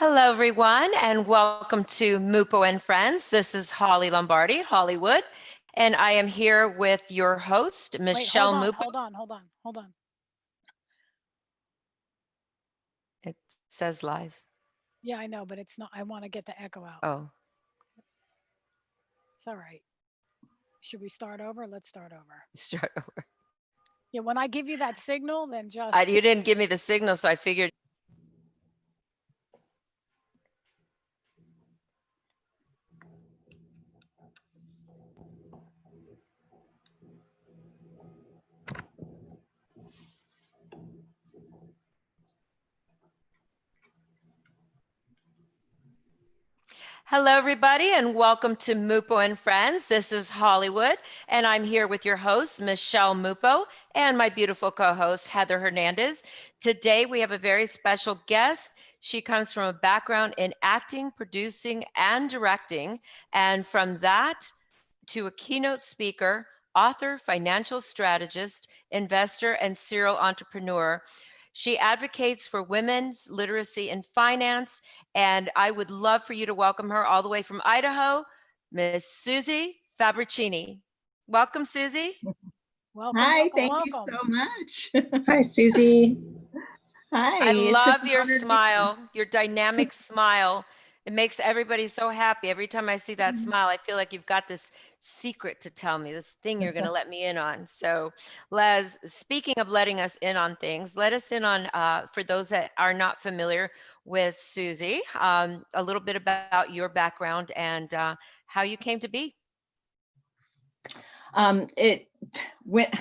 Hello, everyone, and welcome to Mupo and Friends. This is Holly Lombardi, Hollywood, and I am here with your host, Wait, Michelle hold on, Mupo. hold on, hold on, hold on. It says live. Yeah, I know, but it's not. I want to get the echo out. Oh, It's all right. Should we start over? Let's start over. start over. Yeah, when I give you that signal, then just. You didn't give me the signal, so I figured. Hello, everybody, and welcome to Mupo and Friends. This is Hollywood, and I'm here with your host, Michelle Mupo, and my beautiful co-host, Heather Hernandez. Today, we have a very special guest. She comes from a background in acting, producing, and directing, and from that to a keynote speaker, author, financial strategist, investor, and serial entrepreneur. She advocates for women's literacy in finance, and I would love for you to welcome her all the way from Idaho, Miss Susie Fabrocini. Welcome, Susie. Welcome, Hi, welcome, thank you welcome. so much. Hi, Susie. Hi, I it's such love an your honor to be here. smile, your dynamic smile. It makes everybody so happy. Every time I see that smile, I feel like you've got this secret to tell me, this thing you're going to let me in on. So, Les, speaking of letting us in on things, let us in on, for those that are not familiar with Susie, a little bit about your background and how you came to be. It went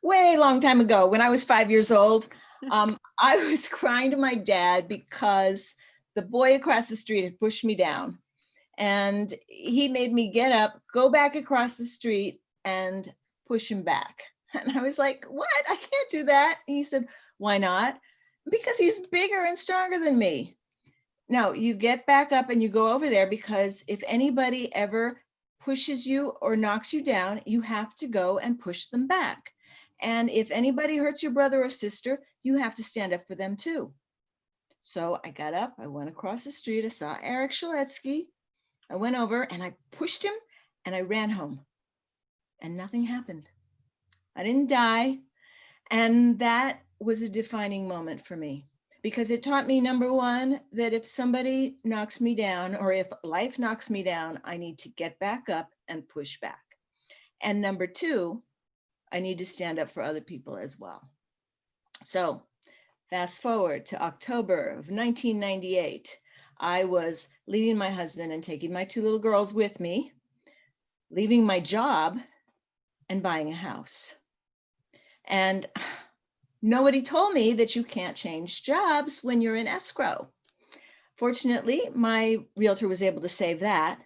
way long time ago when I was 5 years old. I was crying to my dad because the boy across the street had pushed me down, and he made me get up, go back across the street, and push him back. And I was like, "What? I can't do that." And he said, "Why not?" "Because he's bigger and stronger than me." No, you get back up and you go over there, because if anybody ever pushes you or knocks you down, you have to go and push them back. And if anybody hurts your brother or sister, you have to stand up for them too. So I got up, I went across the street, I saw Eric Shaletsky. I went over and I pushed him and I ran home, and nothing happened. I didn't die. And that was a defining moment for me, because it taught me, number one, that if somebody knocks me down, or if life knocks me down, I need to get back up and push back. And number two, I need to stand up for other people as well. So fast forward to October of 1998, I was leaving my husband and taking my 2 little girls with me, leaving my job and buying a house. And nobody told me that you can't change jobs when you're in escrow. Fortunately, my realtor was able to save that.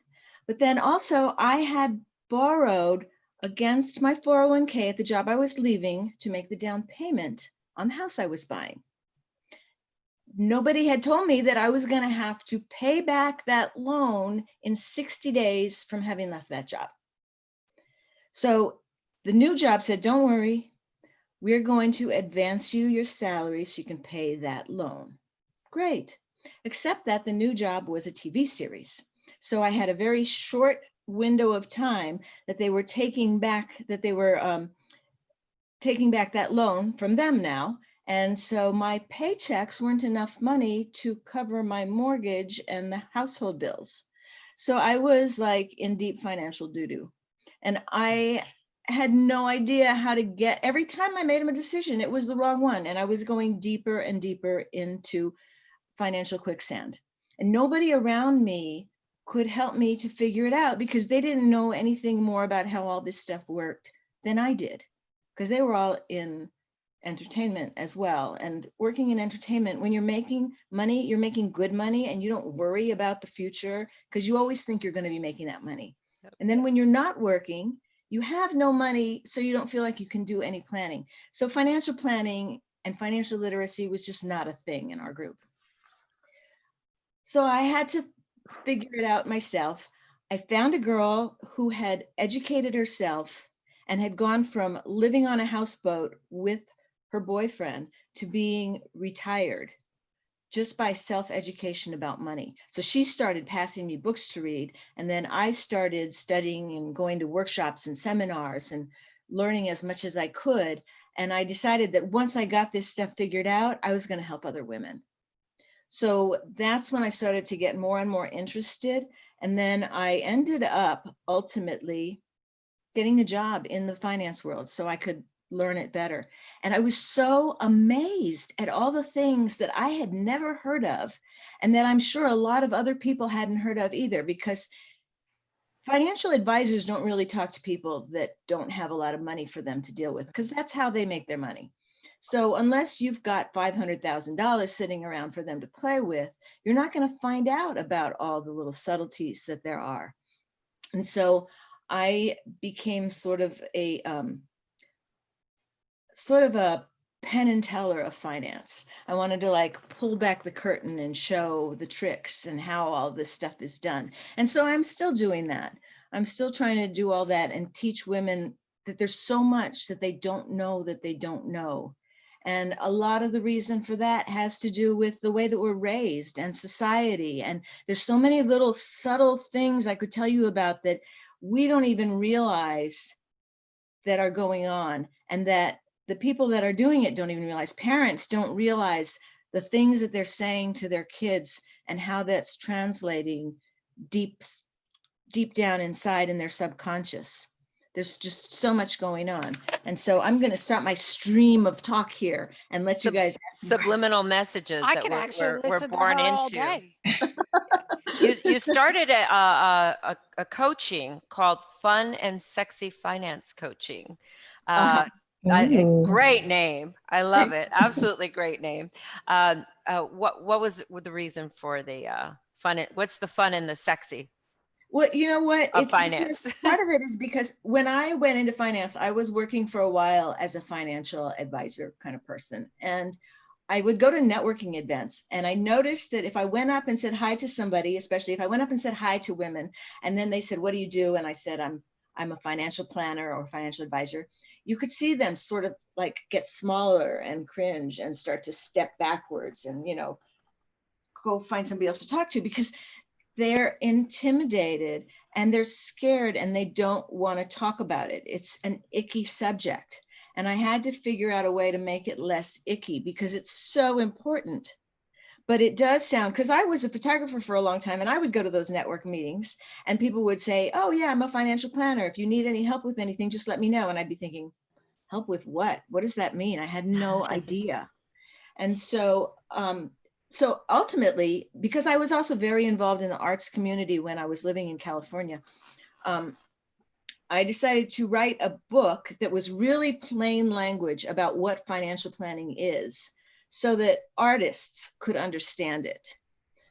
But then also, I had borrowed against my 401k at the job I was leaving to make the down payment on the house I was buying. Nobody had told me that I was going to have to pay back that loan in 60 days from having left that job. So the new job said, "Don't worry, we're going to advance you your salary so you can pay that loan." Great, except that the new job was a TV series. So I had a very short window of time that they were taking back, taking back that loan from them now. And so my paychecks weren't enough money to cover my mortgage and the household bills. So I was like in deep financial doo-doo. And I had no idea how to get, every time I made a decision, it was the wrong one. And I was going deeper and deeper into financial quicksand. And nobody around me could help me to figure it out, because they didn't know anything more about how all this stuff worked than I did, because they were all in entertainment as well. And working in entertainment, when you're making money, you're making good money, and you don't worry about the future because you always think you're going to be making that money. Yep. And then when you're not working, you have no money, so you don't feel like you can do any planning. So financial planning and financial literacy was just not a thing in our group. So I had to figure it out myself. I found a girl who had educated herself and had gone from living on a houseboat with her boyfriend to being retired just by self-education about money. So she started passing me books to read, and then I started studying and going to workshops and seminars and learning as much as I could. And I decided that once I got this stuff figured out, I was going to help other women. So that's when I started to get more and more interested. And then I ended up ultimately getting a job in the finance world so I could learn it better. And I was so amazed at all the things that I had never heard of, and that I'm sure a lot of other people hadn't heard of either, because financial advisors don't really talk to people that don't have a lot of money for them to deal with, because that's how they make their money. So unless you've got $500,000 sitting around for them to play with, you're not going to find out about all the little subtleties that there are. And so I became sort of a Penn and Teller of finance. I wanted to like pull back the curtain and show the tricks and how all this stuff is done. And so I'm still doing that. I'm still trying to do all that and teach women that there's so much that they don't know that they don't know. And a lot of the reason for that has to do with the way that we're raised and society. And there's so many little subtle things I could tell you about that we don't even realize that are going on, and that the people that are doing it don't even realize. Parents don't realize the things that they're saying to their kids and how that's translating deep down inside in their subconscious. There's just so much going on. And so I'm going to start my stream of talk here and let you guys Subliminal messages I that could actually we're listen to born her all into. day. You started a coaching called Fun and Sexy Finance Coaching. Great name. I love it. Absolutely great name. What was the reason for the fun? What's the fun and the sexy Well, you know what? of finance? Part of it is because when I went into finance, I was working for a while as a financial advisor kind of person. And I would go to networking events, and I noticed that if I went up and said hi to somebody, especially if I went up and said hi to women, and then they said, "What do you do?" And I said, I'm a financial planner or financial advisor. You could see them sort of like get smaller and cringe and start to step backwards and, go find somebody else to talk to, because they're intimidated and they're scared and they don't want to talk about it. It's an icky subject. And I had to figure out a way to make it less icky, because it's so important. But it does sound, because I was a photographer for a long time, and I would go to those network meetings and people would say, "Oh yeah, I'm a financial planner. If you need any help with anything, just let me know." And I'd be thinking, help with what? What does that mean? I had no idea. And so, so ultimately, because I was also very involved in the arts community when I was living in California, I decided to write a book that was really plain language about what financial planning is, so that artists could understand it.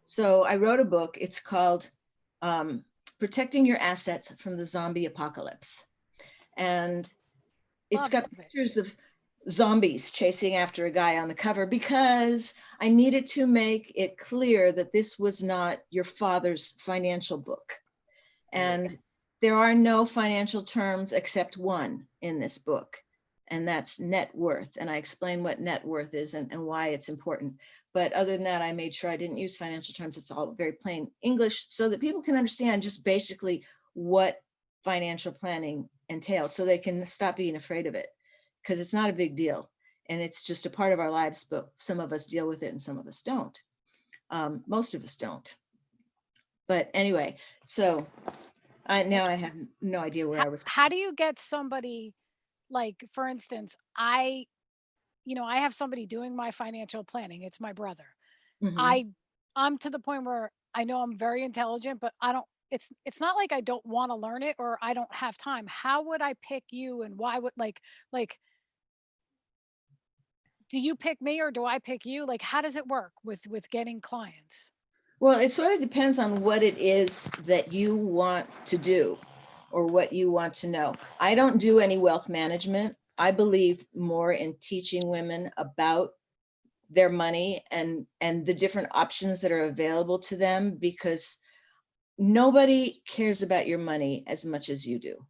So I wrote a book. It's called Protecting Your Assets from the Zombie Apocalypse. And it's got pictures of zombies chasing after a guy on the cover, because I needed to make it clear that this was not your father's financial book. And there are no financial terms except one in this book, and that's net worth. And I explain what net worth is and why it's important. But other than that, I made sure I didn't use financial terms. It's all very plain English so that people can understand just basically what financial planning entails, so they can stop being afraid of it, because it's not a big deal. And it's just a part of our lives, but some of us deal with it and some of us don't. Most of us don't. But anyway, so now I have no idea where I was. How do you get somebody, like, for instance, I have somebody doing my financial planning. It's my brother. Mhm. I'm to the point where I know I'm very intelligent, but I don't, it's not like I don't want to learn it or I don't have time. How would I pick you, and why would, like, do you pick me or do I pick you? Like, how does it work with getting clients? Well, it sort of depends on what it is that you want to do or what you want to know. I don't do any wealth management. I believe more in teaching women about their money and the different options that are available to them, because nobody cares about your money as much as you do.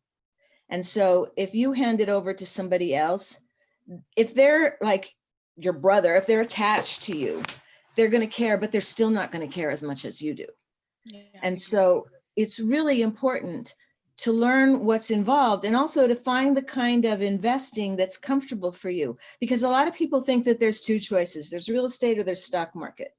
And so if you hand it over to somebody else, if they're like your brother, if they're attached to you, they're going to care, but they're still not going to care as much as you do. Yeah, And so it's really important to learn what's involved and also to find the kind of investing that's comfortable for you. Because a lot of people think that there's two choices. There's real estate or there's stock market.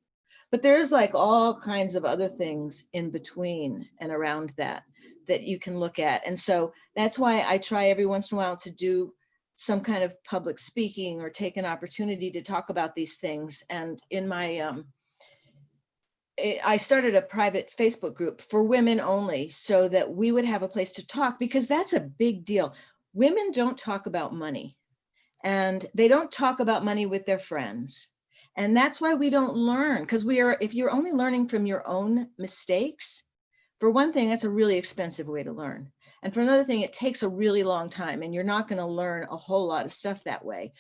But there's like all kinds of other things in between and around that you can look at. And so that's why I try every once in a while to do some kind of public speaking or take an opportunity to talk about these things. And in my I started a private Facebook group for women only so that we would have a place to talk, because that's a big deal. Women don't talk about money, and they don't talk about money with their friends. And that's why we don't learn, because if you're only learning from your own mistakes, for one thing, that's a really expensive way to learn. And for another thing, it takes a really long time, and you're not going to learn a whole lot of stuff that way.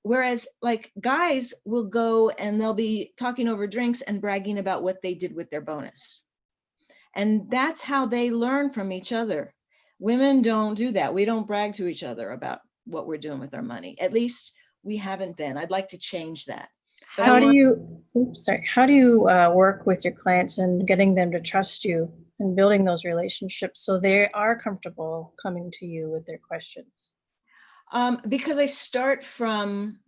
Whereas like guys will go and they'll be talking over drinks and bragging about what they did with their bonus. And that's how they learn from each other. Women don't do that. We don't brag to each other about what we're doing with our money. At least we haven't been. I'd like to change that. But How do you, how do you work with your clients and getting them to trust you and building those relationships so they are comfortable coming to you with their questions? Because I start from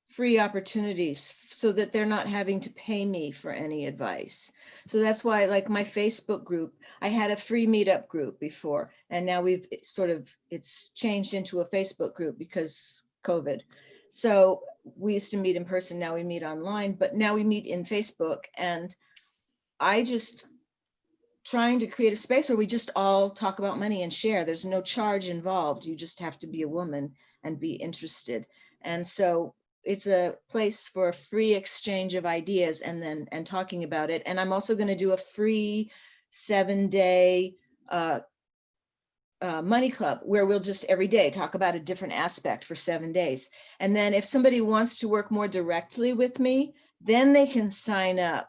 free opportunities so that they're not having to pay me for any advice. So that's why, like my Facebook group, I had a free meetup group before, and now it's changed into a Facebook group because COVID. So we used to meet in person, now we meet online, but now we meet in Facebook. And I just trying to create a space where we just all talk about money and share. There's no charge involved. You just have to be a woman and be interested. And so it's a place for a free exchange of ideas and talking about it. And I'm also going to do a free 7-day money club where we'll just every day talk about a different aspect for 7 days. And then if somebody wants to work more directly with me, then they can sign up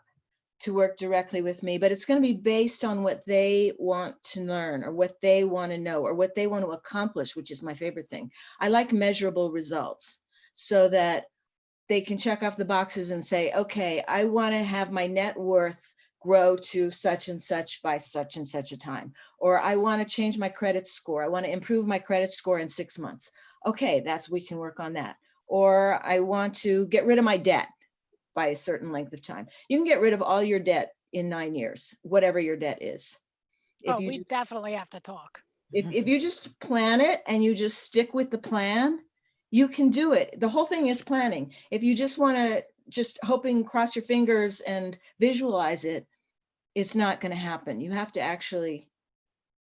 to work directly with me, but it's going to be based on what they want to learn or what they want to know or what they want to accomplish, which is my favorite thing. I like measurable results so that they can check off the boxes and say, okay, I want to have my net worth grow to such and such by such and such a time, or I want to change my credit score. I want to improve my credit score in 6 months. Okay, we can work on that. Or I want to get rid of my debt by a certain length of time. You can get rid of all your debt in 9 years, whatever your debt is. We definitely have to talk. If you just plan it and you just stick with the plan, you can do it. The whole thing is planning. If you just want to cross your fingers and visualize it, it's not going to happen. You have to actually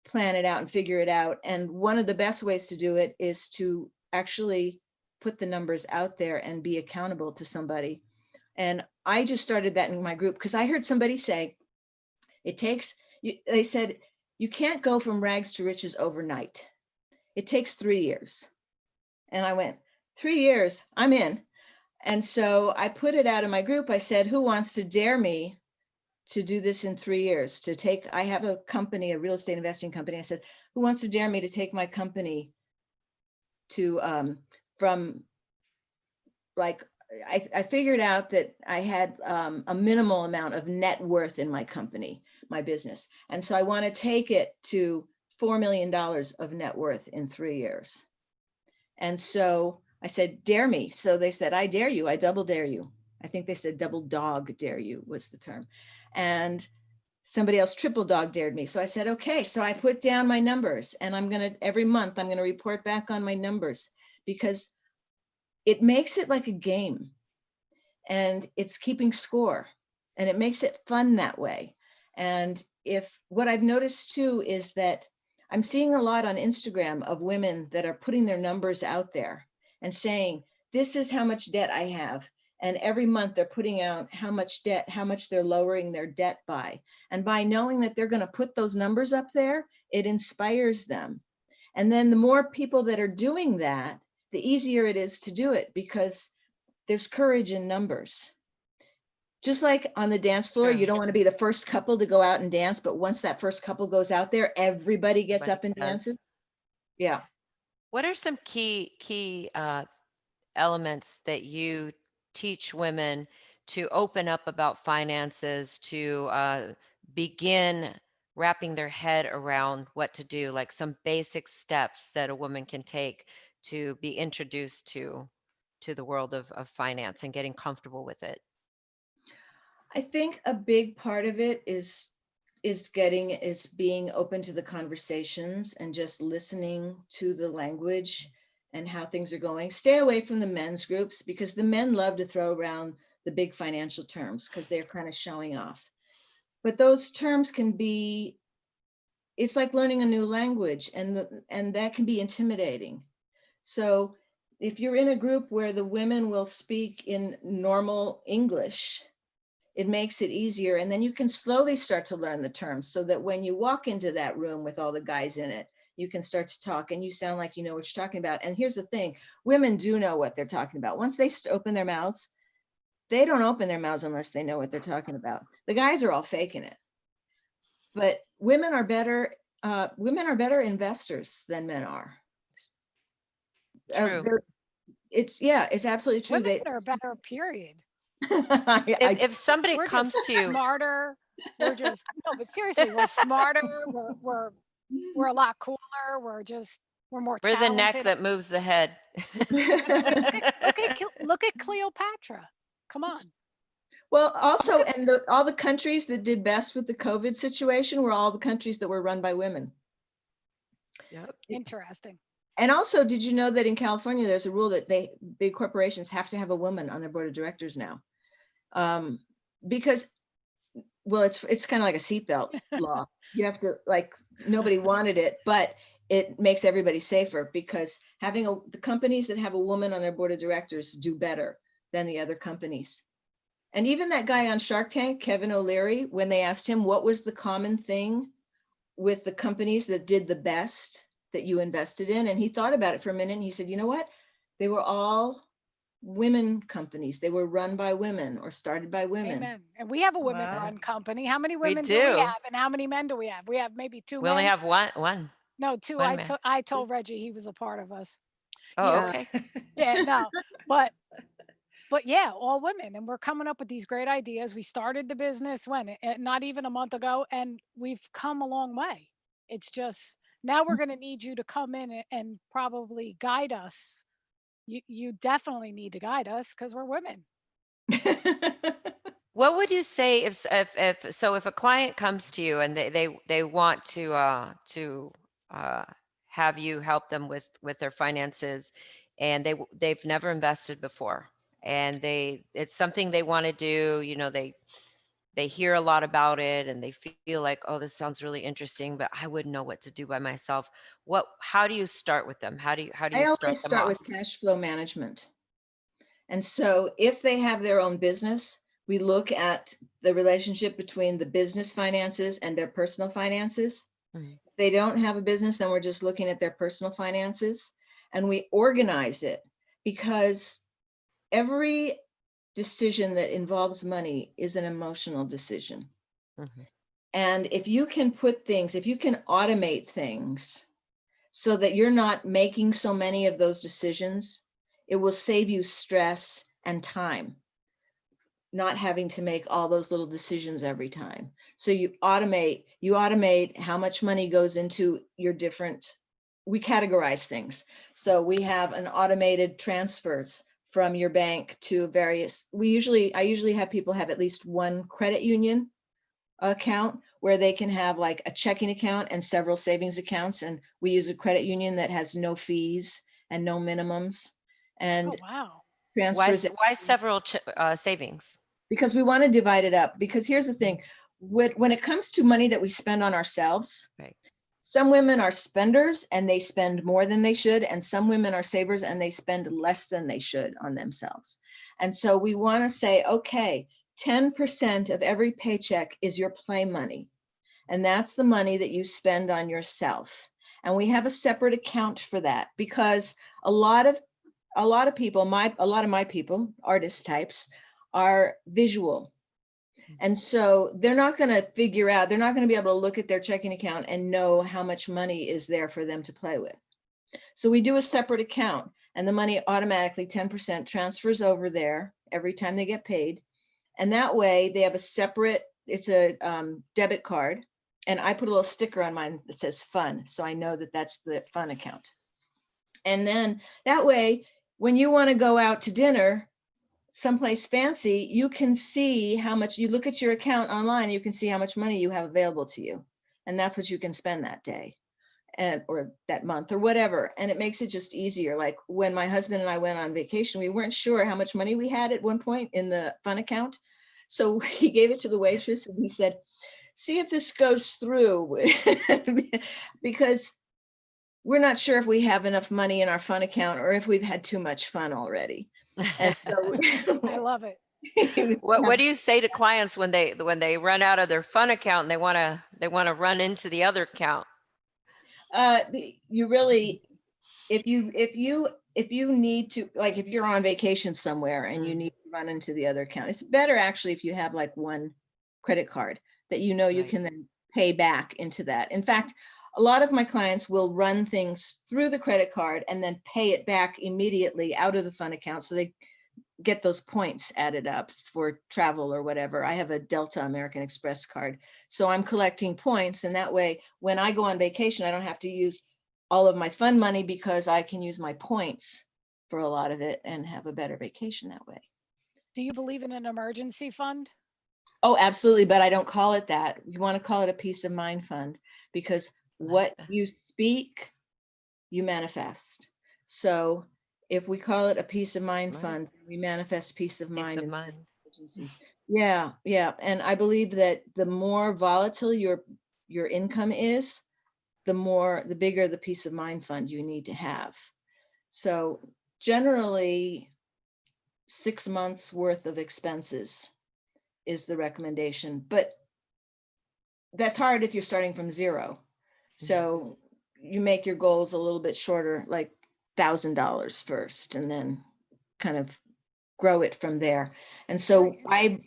plan it out and figure it out. And one of the best ways to do it is to actually put the numbers out there and be accountable to somebody. And I just started that in my group because I heard somebody say, they said, you can't go from rags to riches overnight. It takes 3 years. And I went, 3 years, I'm in. And so I put it out in my group. I said, who wants to dare me to do this in 3 years? I have a company, a real estate investing company. I said, who wants to dare me to take my company to from like, I figured out that I had a minimal amount of net worth in my company, my business. And so I want to take it to $4 million of net worth in 3 years. And so I said, dare me. So they said, I dare you. I double dare you. I think they said double dog dare you was the term. And somebody else triple dog dared me. So I said, okay. So I put down my numbers and every month I'm going to report back on my numbers, because it makes it like a game and it's keeping score and it makes it fun that way. And what I've noticed too is that I'm seeing a lot on Instagram of women that are putting their numbers out there and saying, this is how much debt I have. And every month they're putting out how much they're lowering their debt by. And by knowing that they're going to put those numbers up there, it inspires them. And then the more people that are doing that, the easier it is to do it, because there's courage in numbers. Just like on the dance floor, you don't want to be the first couple to go out and dance, but once that first couple goes out there, everybody gets up and dances. Yeah. What are some key elements that you teach women open up about finances, to begin wrapping their head around what to do, like some basic steps that a woman can take to be introduced to the world of finance and getting comfortable with it? I think a big part of it is being open to the conversations and just listening to the language and how things are going. Stay away from the men's groups, because the men love to throw around the big financial terms because they're kind of showing off. But those terms can be, it's like learning a new language, and that can be intimidating. So if you're in a group where the women will speak in normal English, it makes it easier. And then you can slowly start to learn the terms, so that when you walk into that room with all the guys in it, you can start to talk and you sound like you know what you're talking about. And here's the thing, women do know what they're talking about. Once they open their mouths, they don't open their mouths unless they know what they're talking about. The guys are all faking it. But women are better investors than men are. True. It's absolutely true. Women are better, period. If somebody We're comes just to you, smarter. We're just, no, but seriously, we're smarter. We're a lot cooler. We're more we're the neck talented. that moves the head. Look at Cleopatra. Come on. Well, also, and all the countries that did best with the COVID situation were all the countries that were run by women. Yep. Interesting. And also, did you know that in California, there's a rule that big corporations have to have a woman on their board of directors now? Because, well, it's kind of like a seatbelt law. You have to, like, nobody wanted it, but it makes everybody safer, because having the companies that have a woman on their board of directors do better than the other companies. And even that guy on Shark Tank, Kevin O'Leary, when they asked him what was the common thing with the companies that did the best that you invested in, and he thought about it for a minute, and he said, you know what? They were all women companies. They were run by women or started by women. Amen. And we have a Wow. women-run company. How many women do do. we have, and how many men do we have? We have maybe two We men. only have one. No, two. one man. I told Reggie he was a part of us. Oh, Yeah. okay. Yeah, no, but yeah, all women, and we're coming up with these great ideas. We started the business not even a month ago, and we've come a long way. It's just now we're going to need you to come in and probably guide us. You definitely need to guide us, because we're women. What would you say if a client comes to you and they want to have you help them with their finances, and they've never invested before, and it's something they want to do, they hear a lot about it and they feel like, oh, this sounds really interesting, but I wouldn't know what to do by myself. How do you start with them? How do you I start always them start off? with cash flow management. And so if they have their own business, we look at the relationship between the business finances and their personal finances. Mhm. If they don't have a business, then we're just looking at their personal finances, and we organize it, because every decision that involves money is an emotional decision. Mhm. And if you can automate things so that you're not making so many of those decisions, it will save you stress and time, not having to make all those little decisions every time. So you automate how much money goes into your we categorize things. So we have an automated transfers from your bank to various, I usually have people have at least one credit union account where they can have like a checking account and several savings accounts. And we use a credit union that has no fees and no minimums, and Oh, wow. transfers Why several savings? because we want to divide it up. Because here's the thing, when it comes to money that we spend on ourselves, Right. some women are spenders and they spend more than they should, and some women are savers and they spend less than they should on themselves. And so we want to say, okay, 10% of every paycheck is your play money, and that's the money that you spend on yourself. And we have a separate account for that, because a lot of people, a lot of my people, artist types, are visual. And so they're not going to be able to look at their checking account and know how much money is there for them to play with. So we do a separate account, and the money automatically 10% transfers over there every time they get paid. And that way they have a separate, it's a debit card. And I put a little sticker on mine that says fun. So I know that that's the fun account. And then that way, when you want to go out to dinner, someplace fancy, you can see how much, you look at your account online, you can see how much money you have available to you. And that's what you can spend that day and or that month or whatever. And it makes it just easier. Like when my husband and I went on vacation, we weren't sure how much money we had at one point in the fun account. So he gave it to the waitress and he said, see if this goes through because we're not sure if we have enough money in our fun account or if we've had too much fun already. And so I love it. What do you say to clients when they run out of their fun account and they want to run into the other account? You really, if you need to, like if you're on vacation somewhere and you need to run into the other account, it's better actually if you have like one credit card that you know you Right. can then pay back into that. In fact, a lot of my clients will run things through the credit card and then pay it back immediately out of the fund account so they get those points added up for travel or whatever. I have a Delta American Express card, so I'm collecting points, and that way when I go on vacation I don't have to use all of my fund money because I can use my points for a lot of it and have a better vacation that way. Do you believe in an emergency fund? Oh, absolutely, but I don't call it that. You want to call it a peace of mind fund because what you speak, you manifest. So if we call it a peace of mind Right. fund, we manifest peace of Peace mind. of in mind. emergencies. Yeah, yeah. And I believe that the more volatile your income is, the bigger the peace of mind fund you need to have. So generally 6 months worth of expenses is the recommendation, but that's hard if you're starting from zero. So you make your goals a little bit shorter, like $1,000 first, and then kind of grow it from there. And so I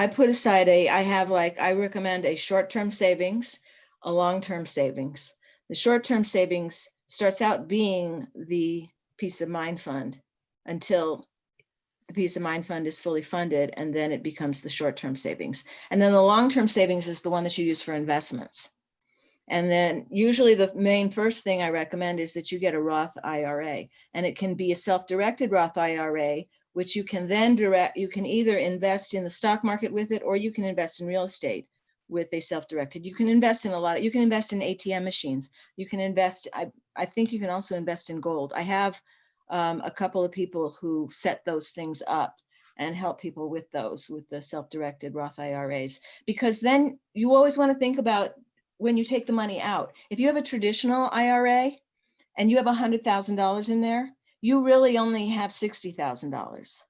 put aside I recommend a short-term savings, a long-term savings. The short-term savings starts out being the peace of mind fund until the peace of mind fund is fully funded, and then it becomes the short-term savings. And then the long-term savings is the one that you use for investments. And then usually the main first thing I recommend is that you get a Roth IRA, and it can be a self-directed Roth IRA, which you can then you can either invest in the stock market with it, or you can invest in real estate with a self-directed. You can invest in you can invest in ATM machines. You can invest, I think you can also invest in gold. I have a couple of people who set those things up and help people with those, with the self-directed Roth IRAs, because then you always want to think about when you take the money out. If you have a traditional IRA and you have $100,000 in there, you really only have $60,000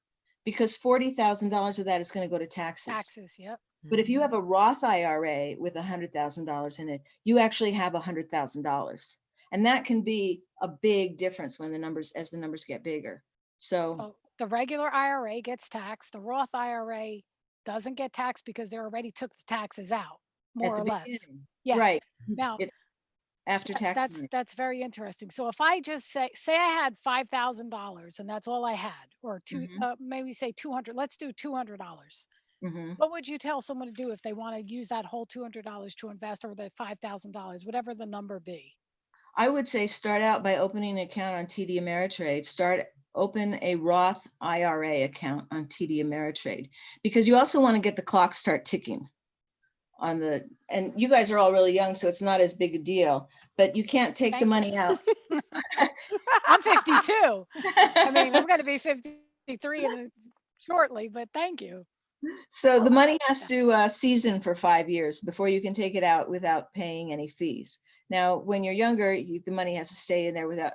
because $40,000 of that is going to go to taxes. Taxes, yep. But if you have a Roth IRA with $100,000 in it, you actually have $100,000. And that can be a big difference when as the numbers get bigger. So the regular IRA gets taxed. The Roth IRA doesn't get taxed because they already took the taxes out, more or less. beginning. Yes. Right. Now, After tax. that's very interesting. So if I just say I had $5,000 and that's all I had, or maybe say 200, let's do $200. What would you tell someone to do if they want to use that whole $200 to invest, or the $5,000, whatever the number be? I would say start out by opening an account on TD Ameritrade. Open a Roth IRA account on TD Ameritrade, because you also want to get the clock start ticking on and you guys are all really young, so it's not as big a deal, but you can't take the money out. I'm 52. I mean, I'm going to be 53 shortly, but thank you. So the money has to season for 5 years before you can take it out without paying any fees. Now, when you're younger, the money has to stay in there without,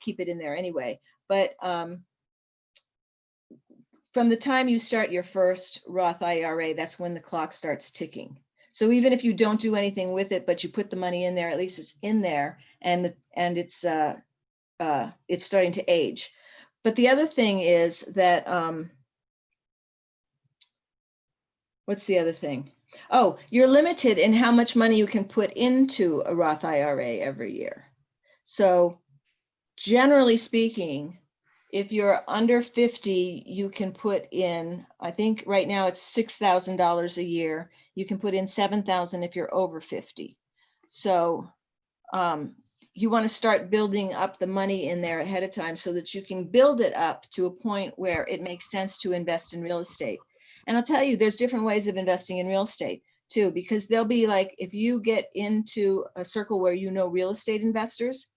keep it in there anyway. But from the time you start your first Roth IRA, that's when the clock starts ticking. So even if you don't do anything with it, but you put the money in there, at least it's in there, and it's starting to age. But the other thing is that, what's the other thing? Oh, you're limited in how much money you can put into a Roth IRA every year. So generally speaking, If you're under 50, you can put in, I think right now it's $6,000 a year. You can put in 7,000 if you're over 50. So you want to start building up the money in there ahead of time so that you can build it up to a point where it makes sense to invest in real estate. And I'll tell you, there's different ways of investing in real estate too, because they'll be like, if you get into a circle where you know real estate investors,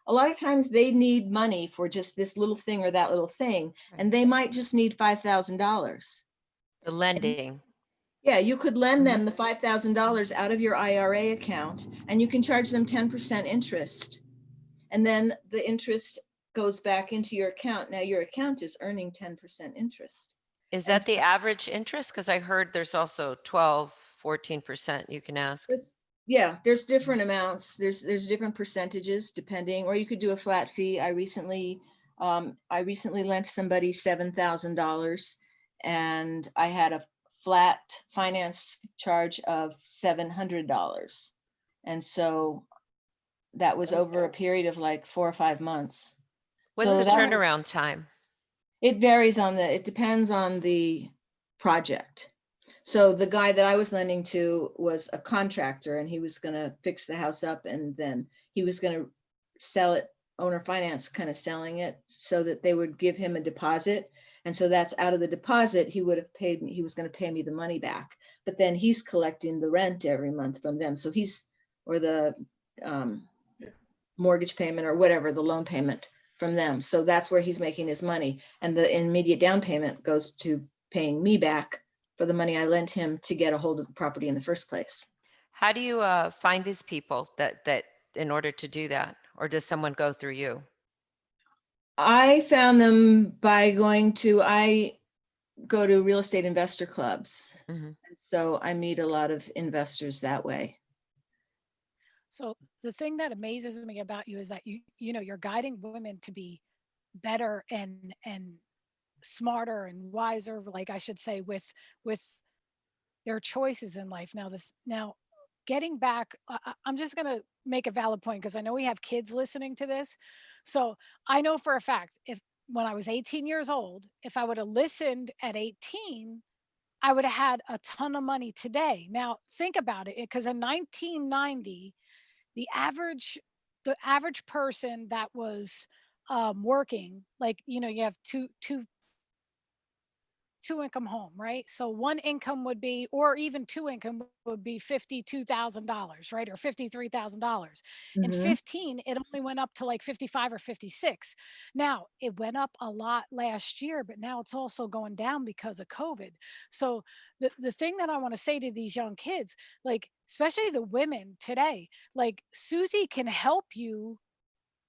a lot of times they need money for just this little thing or that little thing, and they might just need $5,000. The lending. Yeah, you could lend them the $5,000 out of your IRA account, and you can charge them 10% interest. And then the interest goes back into your account. Now your account is earning 10% interest. Is And that the average interest? Because I heard there's also 12, 14% you can ask. Yeah, there's different amounts. There's different percentages depending, or you could do a flat fee. I recently lent somebody $7,000, and I had a flat finance charge of $700. And so that was over a period of like 4 or 5 months. What's So the that was- turnaround time? It varies it depends on the project. So the guy that I was lending to was a contractor, and he was going to fix the house up, and then he was going to sell it, owner finance, kind of selling it so that they would give him a deposit. And so that's out of the deposit, he would have paid me, he was going to pay me the money back. But then he's collecting the rent every month from them. So or the mortgage payment or whatever, the loan payment from them. So that's where he's making his money. And the immediate down payment goes to paying me back for the money I lent him to get a hold of the property in the first place. How do you find these people that in order to do that? Or does someone go through you? I found them by I go to real estate investor clubs. Mhm. And so I meet a lot of investors that way. So the thing that amazes me about you is that you're guiding women to be better and smarter and wiser, like I should say, with their choices in life. Now getting back, I'm just going to make a valid point because I know we have kids listening to this. So I know for a fact, if when I was 18 years old, if I would have listened at 18, I would have had a ton of money today. Now think about it, because in 1990, the average person that was working, like, you have two income home, right? So one income would be, or even two income would be $52,000, right? Or $53,000. In Mhm. 15, it only went up to like 55 or 56. Now it went up a lot last year, but now it's also going down because of COVID. So the thing that I want to say to these young kids, like, especially the women today, like Susie can help you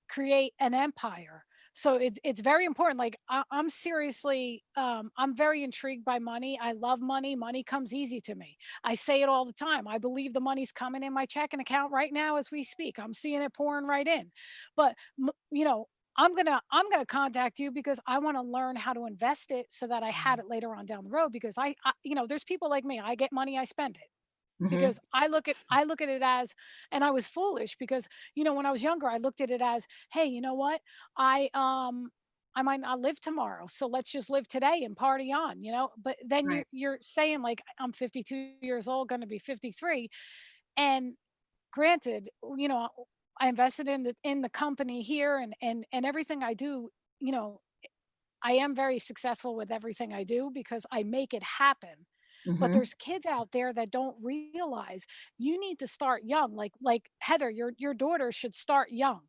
create an empire. So it's very important. Like I'm seriously, I'm very intrigued by money. I love money. Money comes easy to me. I say it all the time. I believe the money's coming in my checking account right now as we speak. I'm seeing it pouring right in. But I'm gonna contact you because I want to learn how to invest it so that I have it later on down the road. Because there's people like me. I get money, I spend it, Mhm. because I look at it as, and I was foolish because when I was younger I looked at it as, hey, you know what, I might not live tomorrow, so let's just live today and party on. But then Right. you're saying, like, I'm 52 years old, going to be 53, and granted, I invested in the company here, and everything I do, you know I am very successful with everything I do because I make it happen. But Mhm. there's kids out there that don't realize you need to start young. Like Heather, your daughter should start young.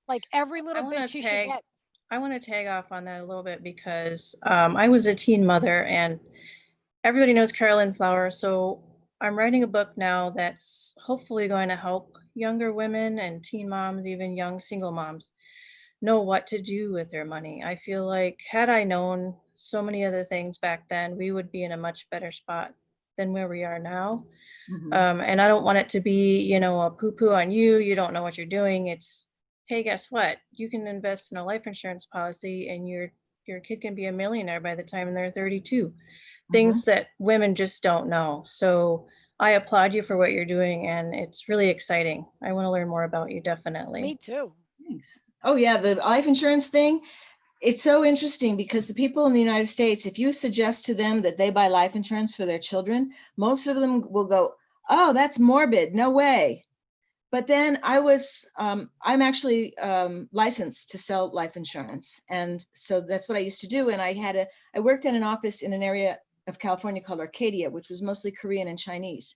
Like every I little want bit to she should tag get. I want to tag off on that a little bit because I was a teen mother, and everybody knows Carolyn Flower. So I'm writing a book now that's hopefully going to help younger women and teen moms, even young single moms, know what to do with their money. I feel like had I known so many other things back then, we would be in a much better spot than where we are now. Mhm. And I don't want it to be, a poo-poo on you. You don't know what you're doing. It's, hey, guess what? You can invest in a life insurance policy, and your kid can be a millionaire by the time they're 32. Mhm. Things that women just don't know. So I applaud you for what you're doing, and it's really exciting. I want to learn more about you, definitely. Me too. Thanks. Oh yeah, the life insurance thing. it's so interesting because the people in the United States, if you suggest to them that they buy life insurance for their children, most of them will go, oh, that's morbid, no way. But then I'm actually licensed to sell life insurance. And so that's what I used to do. And I worked in an office in an area of California called Arcadia, which was mostly Korean and Chinese.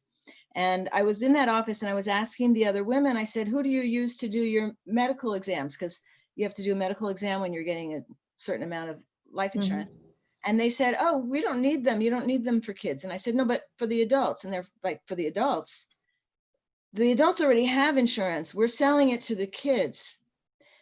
And I was in that office and I was asking the other women, I said, who do you use to do your medical exams? Because you have to do a medical exam when you're getting a certain amount of life insurance. And they said, oh, we don't need them. You don't need them for kids. And I said, no, but for the adults. And they're like, for the adults already have insurance. We're selling it to the kids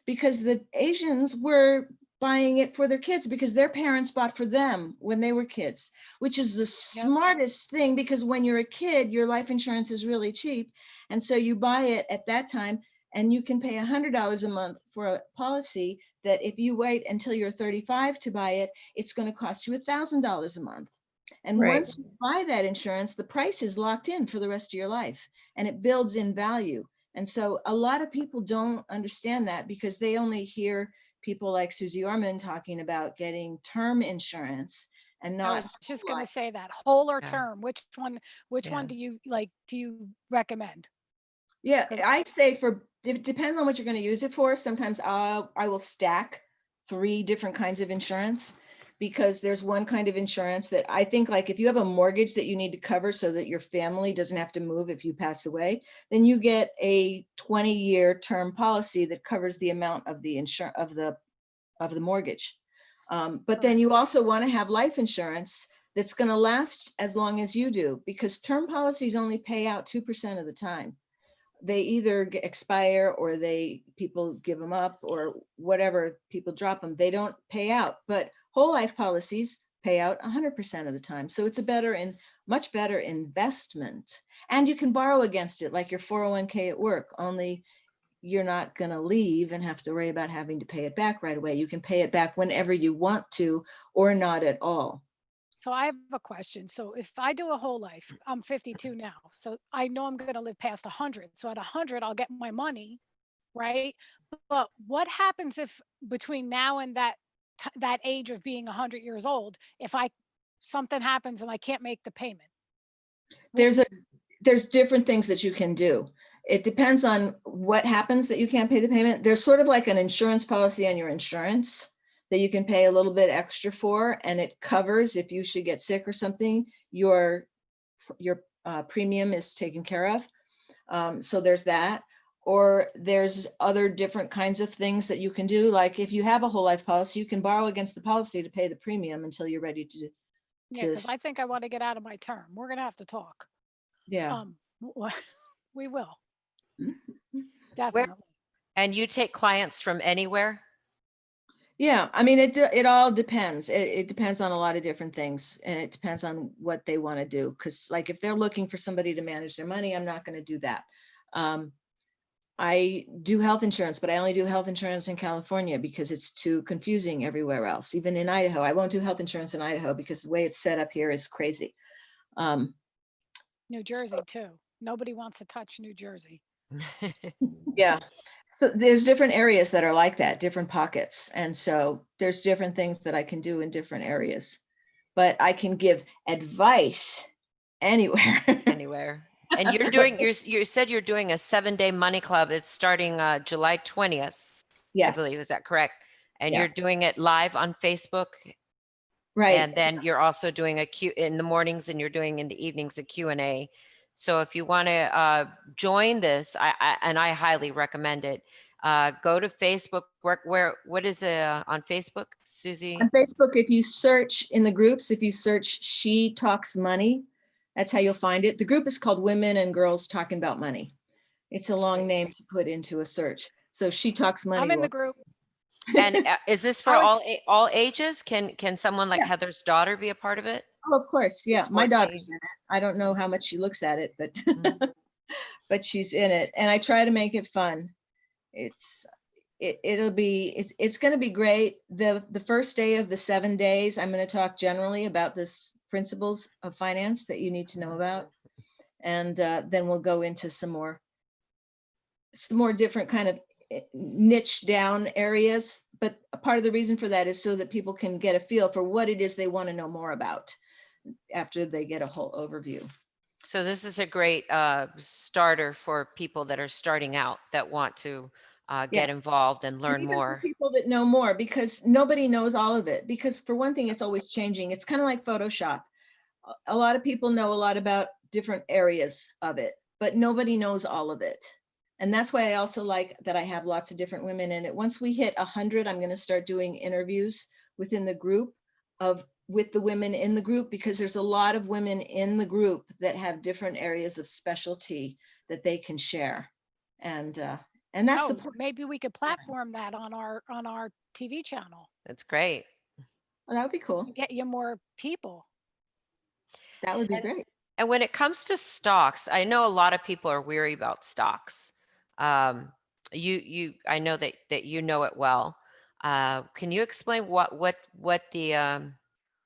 because the Asians were buying it for their kids because their parents bought for them when they were kids, which is the smartest thing, because when you're a kid, your life insurance is really cheap. And so you buy it at that time and you can pay $100 a month for a policy that if you wait until you're 35 to buy it, it's going to cost you $1,000 a month. And once you buy that insurance, the price is locked in for the rest of your life and it builds in value. And so a lot of people don't understand that because they only hear people like Susie Orman talking about getting term insurance and I not was just going to say that, whole or Yeah. term, which one Yeah. do you recommend? Yeah, I say it depends on what you're going to use it for. Sometimes I will stack 3 different kinds of insurance because there's one kind of insurance that I think, like if you have a mortgage that you need to cover so that your family doesn't have to move if you pass away, then you get a 20-year term policy that covers the amount of the of the mortgage. But then you also want to have life insurance that's going to last as long as you do, because term policies only pay out 2% of the time. They either expire or people give them up or whatever, people drop them. They don't pay out, but whole life policies pay out 100% of the time. So it's a much better investment. And you can borrow against it, like your 401k at work, only you're not going to leave and have to worry about having to pay it back right away. You can pay it back whenever you want to or not at all. So I have a question. So if I do a whole life, I'm 52 now, so I know I'm going to live past 100. So at 100, I'll get my money, right? But what happens if between now and that age of being 100 years old, if something happens and I can't make the payment? There's different things that you can do. It depends on what happens that you can't pay the payment. There's sort of like an insurance policy on your insurance that you can pay a little bit extra for, and it covers if you should get sick or something, your premium is taken care of. So there's that. Or there's other different kinds of things that you can do. Like if you have a whole life policy, you can borrow against the policy to pay the premium until you're ready to. Yeah, because I think I want to get out of my term. We're going to have to talk. Yeah. We will. Where, Definitely. and you take clients from anywhere? Yeah, I mean, it all depends. It depends on a lot of different things, and it depends on what they want to do. Because like if they're looking for somebody to manage their money, I'm not going to do that. I do health insurance, but I only do health insurance in California because it's too confusing everywhere else. Even in Idaho, I won't do health insurance in Idaho because the way it's set up here is crazy. New Jersey too. Nobody wants to touch New Jersey. Yeah. So there's different areas that are like that, different pockets. And so there's different things that I can do in different areas, but I can give advice anywhere. Anywhere. And you're doing, you said you're doing a 7-day money club. It's starting July 20th. Yes. I believe, is that correct? And Yeah. you're doing it live on Facebook. Right. And then you're also doing in the mornings, and you're doing in the evenings a Q&A. So if you want to join this, I highly recommend it. Go to Facebook. What is on Facebook, Susie? On Facebook, if you search in the groups, if you search She Talks Money, that's how you'll find it. The group is called Women and Girls Talking About Money. It's a long name to put into a search. So She Talks Money. I'm in the group. And is this for all ages? Can someone like Heather's daughter be a part of it? Oh, of course. Yeah. She's My 14. daughter's in it. I don't know how much she looks at it, but but she's in it. And I try to make it fun. It's going to be great. The first day of the 7 days, I'm going to talk generally about this principles of finance that you need to know about. And then we'll go into some more different kind of niche down areas. But a part of the reason for that is so that people can get a feel for what it is they want to know more about after they get a whole overview. So this is a great starter for people that are starting out that want to get involved and learn And even for more. people that know more, because nobody knows all of it. Because for one thing, it's always changing. It's kind of like Photoshop. A lot of people know a lot about different areas of it, but nobody knows all of it. And that's why I also like that I have lots of different women in it. Once we hit 100, I'm going to start doing interviews within the group with the women in the group, because there's a lot of women in the group that have different areas of specialty that they can share. And that's the point. Maybe we could platform that on our TV channel. That's great. Well, that would be cool. Get you more people. That would be great. And when it comes to stocks, I know a lot of people are weary about stocks. I know that you know it well. Can you explain what the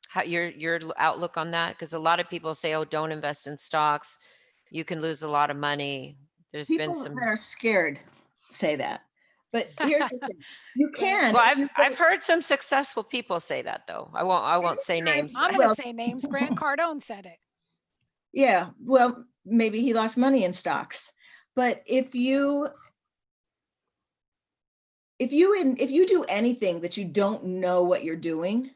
how your outlook on that? Because a lot of people say, "Oh, don't invest in stocks. You can lose a lot of money." There's been People some. that are scared say that. But here's the thing: you can. Well, if you I've heard some successful people say that though. I won't say names. I'm but- going to say names. Grant Cardone said it. Yeah, well, maybe he lost money in stocks. But if you do anything that you don't know what you're doing,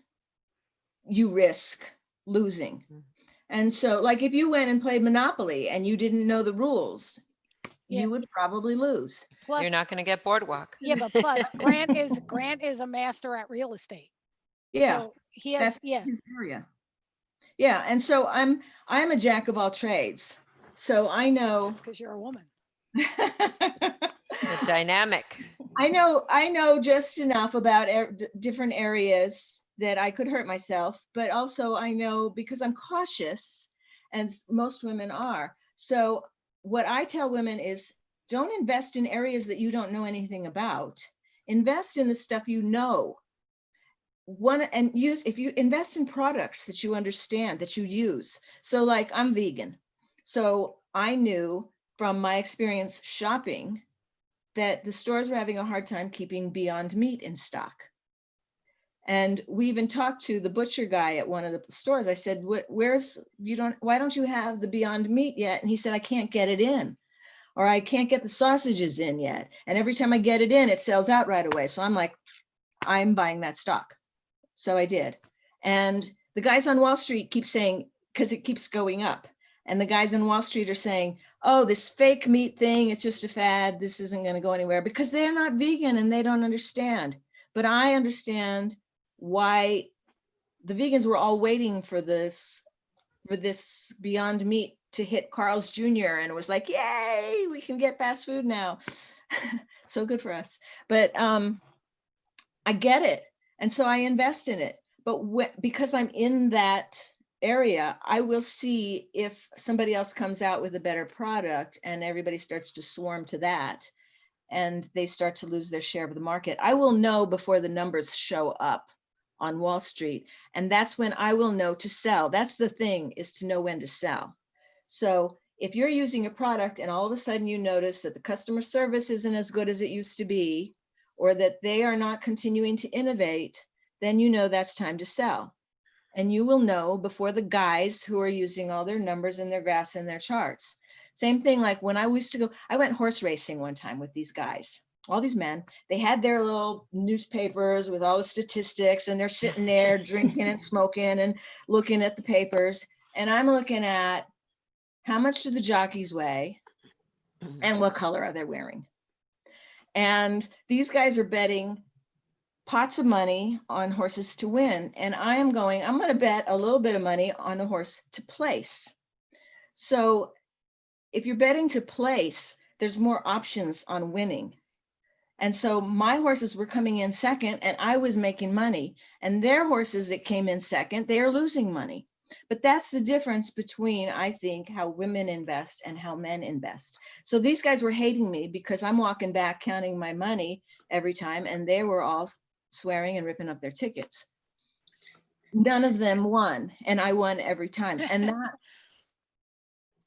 you risk losing. And so, like, if you went and played Monopoly and you didn't know the rules, you would probably lose. Plus, You're not going to get boardwalk. Yeah, but plus Grant is a master at real estate. Yeah, So he has, that's his area. Yeah, and so I'm a jack of all trades. So I know. It's because you're a woman. The dynamic. I know just enough about different areas that I could hurt myself, but also I know because I'm cautious, and most women are. So what I tell women is, don't invest in areas that you don't know anything about. Invest in the stuff you know. If you invest in products that you understand, that you use. So like, I'm vegan. So I knew from my experience shopping that the stores were having a hard time keeping Beyond Meat in stock. And we even talked to the butcher guy at one of the stores. I said, why don't you have the Beyond Meat yet? And he said, I can't get it in, or I can't get the sausages in yet. And every time I get it in, it sells out right away. So I'm like, I'm buying that stock. So I did. And the guys on Wall Street keep saying, because it keeps going up. And the guys on Wall Street are saying, oh, this fake meat thing, it's just a fad. This isn't going to go anywhere, because they're not vegan and they don't understand. But I understand why the vegans were all waiting for this Beyond Meat to hit Carl's Jr. And it was like, yay, we can get fast food now. So good for us. But I get it. And so I invest in it. But because I'm in that area, I will see if somebody else comes out with a better product and everybody starts to swarm to that and they start to lose their share of the market. I will know before the numbers show up on Wall Street. And that's when I will know to sell. That's the thing, is to know when to sell. So if you're using a product and all of a sudden you notice that the customer service isn't as good as it used to be, or that they are not continuing to innovate, then you know that's time to sell. And you will know before the guys who are using all their numbers and their graphs and their charts. Same thing, like when I used to go, I went horse racing one time with these guys, all these men. They had their little newspapers with all the statistics, and they're sitting there drinking and smoking and looking at the papers. And I'm looking at how much do the jockeys weigh and what color are they wearing? And these guys are betting pots of money on horses to win. And I'm going to bet a little bit of money on the horse to place. So if you're betting to place, there's more options on winning. And so my horses were coming in second and I was making money. And their horses that came in second, they are losing money. But that's the difference between, I think, how women invest and how men invest. So these guys were hating me because I'm walking back counting my money every time, and they were all swearing and ripping up their tickets. None of them won, and I won every time. And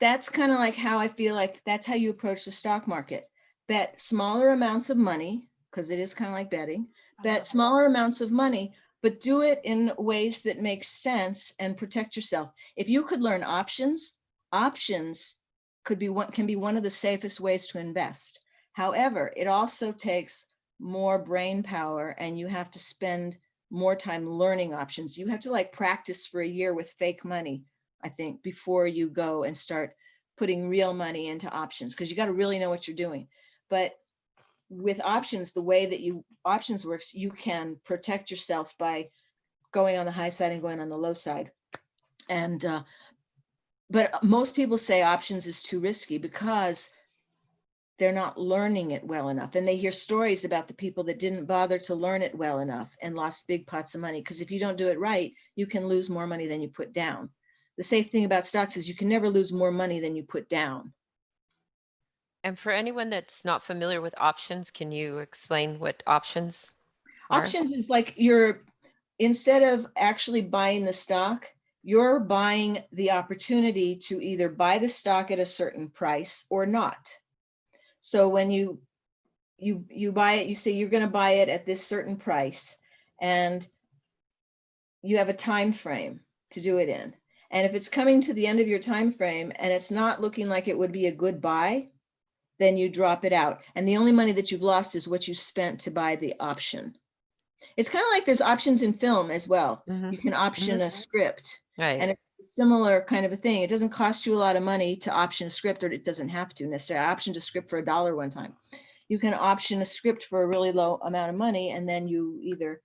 that's kind of like how I feel like that's how you approach the stock market. bet smaller amounts of money, because it is kind of like betting, I bet love it. smaller amounts of money, but do it in ways that make sense and protect yourself. If you could learn options, options can be one of the safest ways to invest. However, it also takes more brain power, and you have to spend more time learning options. You have to like practice for a year with fake money, I think, before you go and start putting real money into options, because you got to really know what you're doing. But with options, the way that options works, you can protect yourself by going on the high side and going on the low side. And but most people say options is too risky because they're not learning it well enough. And they hear stories about the people that didn't bother to learn it well enough and lost big pots of money. Because if you don't do it right, you can lose more money than you put down. The safe thing about stocks is you can never lose more money than you put down. And for anyone that's not familiar with options, can you explain what options are? Options is like instead of actually buying the stock, you're buying the opportunity to either buy the stock at a certain price or not. So when you buy it, you say you're going to buy it at this certain price, and you have a time frame to do it in. And if it's coming to the end of your time frame and it's not looking like it would be a good buy, then you drop it out. And the only money that you've lost is what you spent to buy the option. It's kind of like there's options in film as well. Mhm. You can option a script, Right. and it's a similar kind of a thing. It doesn't cost you a lot of money to option a script, or it doesn't have to necessarily. I optioned a script for $1 one time. You can option a script for a really low amount of money, and then you either,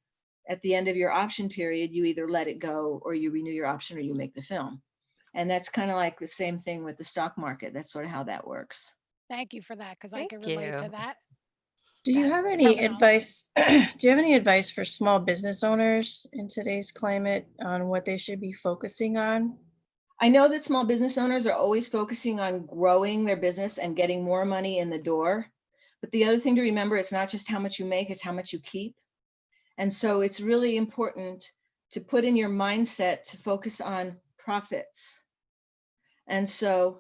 at the end of your option period, you either let it go or you renew your option or you make the film. And that's kind of like the same thing with the stock market. That's sort of how that works. Thank you for that, because I Thank can relate to you. that. Do you That have any terminology. advice? Do you have any advice for small business owners in today's climate on what they should be focusing on? I know that small business owners are always focusing on growing their business and getting more money in the door. But the other thing to remember, it's not just how much you make, it's how much you keep. And so it's really important to put in your mindset to focus on profits. And so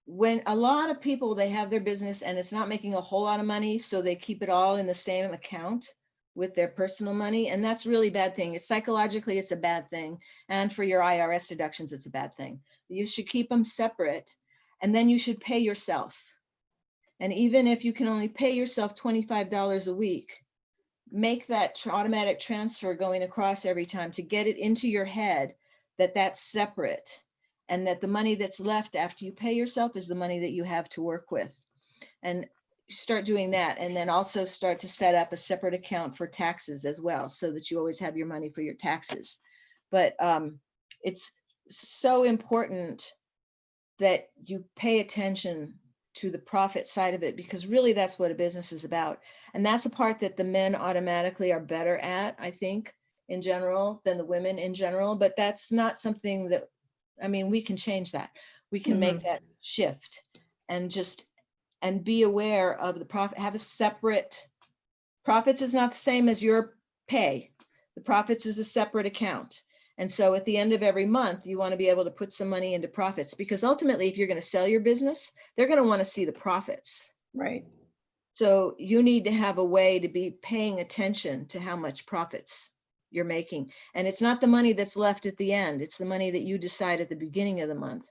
when a lot of people, they have their business and it's not making a whole lot of money, so they keep it all in the same account with their personal money. And that's really bad thing. It's psychologically, it's a bad thing. And for your IRS deductions, it's a bad thing. You should keep them separate, and then you should pay yourself. And even if you can only pay yourself $25 a week, make that automatic transfer going across every time to get it into your head that that's separate, and that the money that's left after you pay yourself is the money that you have to work with. And start doing that. And then also start to set up a separate account for taxes as well, so that you always have your money for your taxes. But it's so important that you pay attention to the profit side of it, because really that's what a business is about. And that's a part that the men automatically are better at, I think, in general, than the women in general. But that's not something that, I mean, we can change that. We can make that shift, and be aware of the profit. Have a separate, profits is not the same as your pay. The profits is a separate account. And so at the end of every month, you want to be able to put some money into profits, because ultimately, if you're going to sell your business, they're going to want to see the profits. Right. So you need to have a way to be paying attention to how much profits you're making. And it's not the money that's left at the end. It's the money that you decide at the beginning of the month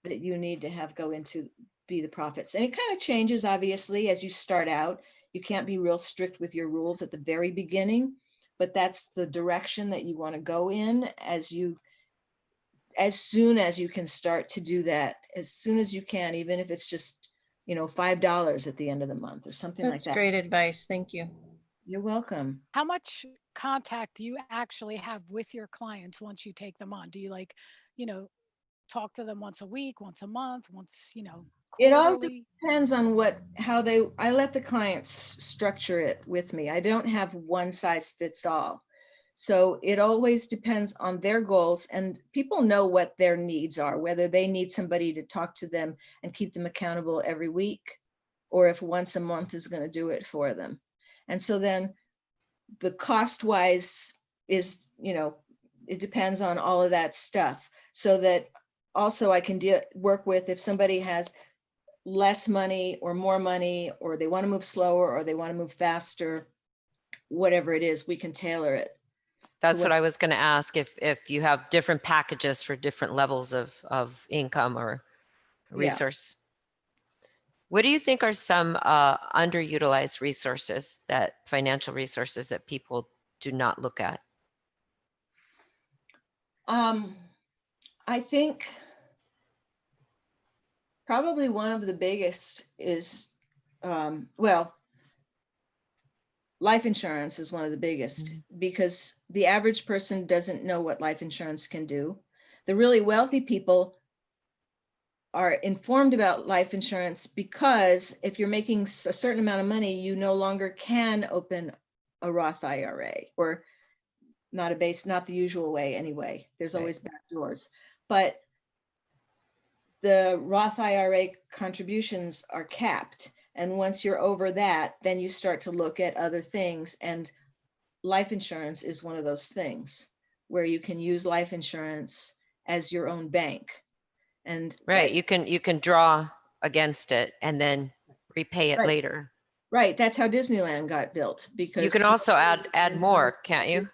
that you need to have go into be the profits. And it kind of changes, obviously, as you start out. You can't be real strict with your rules at the very beginning, but that's the direction that you want to go in as soon as you can start to do that, as soon as you can, even if it's just, $5 at the end of the month or something like That's that. great advice. Thank you. You're welcome. How much contact do you actually have with your clients once you take them on? Do you talk to them once a week, once a month, once, It all quarterly? depends on I let the clients structure it with me. I don't have one size fits all. So it always depends on their goals, and people know what their needs are, whether they need somebody to talk to them and keep them accountable every week, or if once a month is going to do it for them. And so then the cost wise is, it depends on all of that stuff, so that also I can work with, if somebody has less money or more money, or they want to move slower or they want to move faster, whatever it is, we can tailor it. That's what what- I was going to ask, if you have different packages for different levels of income or Yeah. resource. What do you think are some underutilized resources, financial resources that people do not look at? I think probably one of the biggest is, well, life insurance is one of the biggest, because the average person doesn't know what life insurance can do. The really wealthy people are informed about life insurance because if you're making a certain amount of money, you no longer can open a Roth IRA, or not the usual way anyway. There's always back doors. But the Roth IRA contributions are capped. And once you're over that, then you start to look at other things. And life insurance is one of those things where you can use life insurance as your own bank. And Right, you can draw against it and then repay it Right. later. Right, that's how Disneyland got built, because You can also add more, can't you?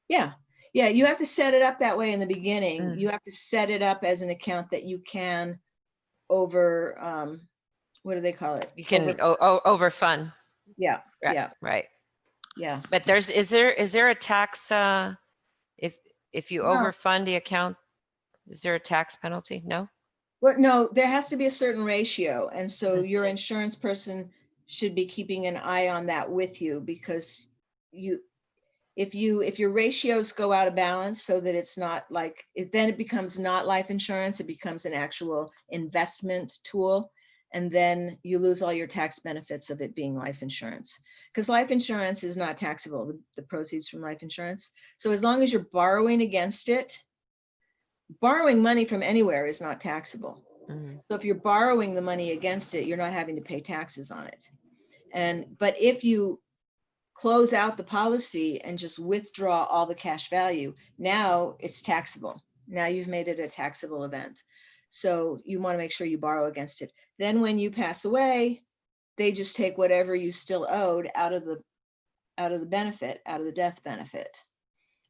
Yeah, you have to set it up that way in the beginning. Mm. You have to set it up as an account that you can over, what do they call it? You can overfund. Yeah, Right, yeah, right. yeah. But is there a tax if you No. overfund the account? Is there a tax penalty? No. Well, no, there has to be a certain ratio. And so your insurance person should be keeping an eye on that with you, because if your ratios go out of balance, so that it's not like, then it becomes not life insurance, it becomes an actual investment tool. And then you lose all your tax benefits of it being life insurance, because life insurance is not taxable, the proceeds from life insurance. So as long as you're borrowing against it, borrowing money from anywhere is not taxable. Mhm. So if you're borrowing the money against it, you're not having to pay taxes on it. But if you close out the policy and just withdraw all the cash value, now it's taxable. Now you've made it a taxable event. So you want to make sure you borrow against it. Then when you pass away, they just take whatever you still owed out of the benefit, out of the death benefit.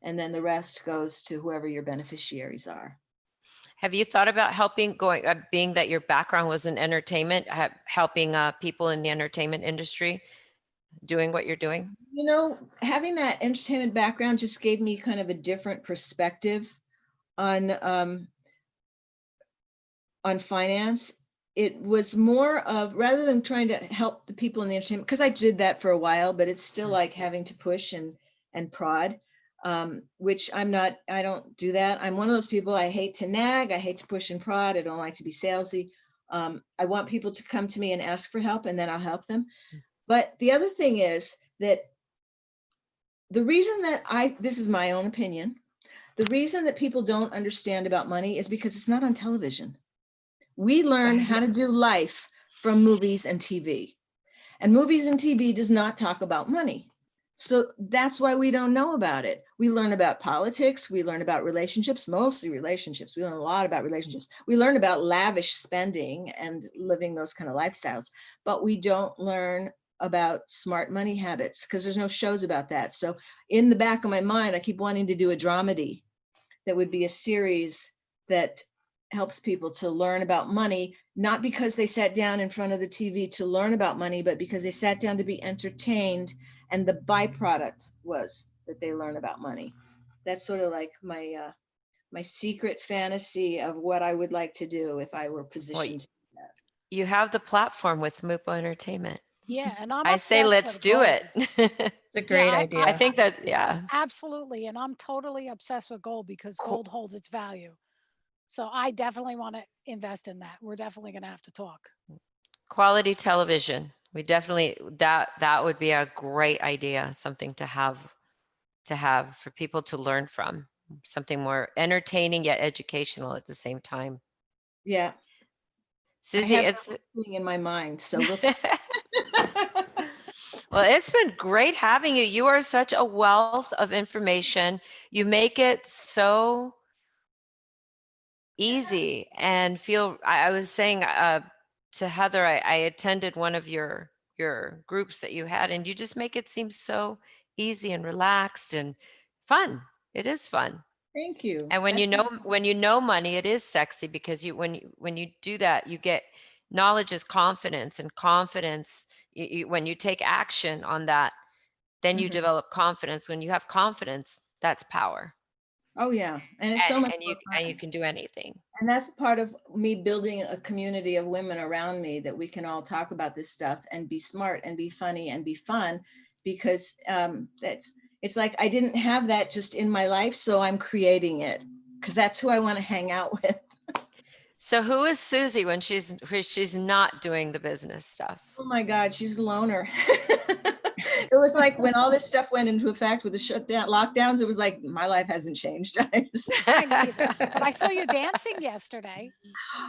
And then the rest goes to whoever your beneficiaries are. Have you thought about helping, being that your background was in entertainment, helping people in the entertainment industry doing what you're doing? You know, having that entertainment background just gave me kind of a different perspective on finance. It was more of, rather than trying to help the people in the entertainment, because I did that for a while, but it's still like having to push and prod, which I don't do that. I'm one of those people, I hate to nag, I hate to push and prod, I don't like to be salesy. I want people to come to me and ask for help, and then I'll help them. But the other thing is that the reason that this is my own opinion, the reason that people don't understand about money is because it's not on television. We learn how to do life from movies and TV. And movies and TV does not talk about money. So that's why we don't know about it. We learn about politics. We learn about relationships, mostly relationships. We learn a lot about relationships. We learn about lavish spending and living those kind of lifestyles, but we don't learn about smart money habits, because there's no shows about that. So in the back of my mind, I keep wanting to do a dramedy that would be a series that helps people to learn about money, not because they sat down in front of the TV to learn about money, but because they sat down to be entertained, and the byproduct was that they learn about money. That's sort of like my secret fantasy of what I would like to do if I were positioned to do that. You have the platform with Mupo Entertainment. Yeah, and I'm I say obsessed let's with do gold. it. It's a great idea. I think that, yeah. Absolutely, and I'm totally obsessed with gold because gold holds its value. So I definitely want to invest in that. We're definitely going to have to talk. Quality television. We definitely, that would be a great idea, something to have for people to learn from, something more entertaining yet educational at the same time. Yeah. Susie, I have it's something in my mind, so we'll well, it's been great having you. You are such a wealth of information. You make it so easy and I was saying to Heather, I attended one of your groups that you had, and you just make it seem so easy and relaxed and fun. It is fun. Thank you. And when you know money, it is sexy, because when you do that, you get knowledge is confidence, and confidence, when you take action on that, then you Mhm. develop confidence. When you have confidence, that's power. Oh, yeah. And it's so much And more and you fun. can do anything. And that's part of me building a community of women around me, that we can all talk about this stuff and be smart and be funny and be fun, because it's like I didn't have that just in my life, so I'm creating it, because that's who I want to hang out with. So who is Susie when she's not doing the business stuff? Oh my God, she's a loner. It was like when all this stuff went into effect with the shutdown, lockdowns, it was like my life hasn't changed. Mine either. But I saw you dancing yesterday.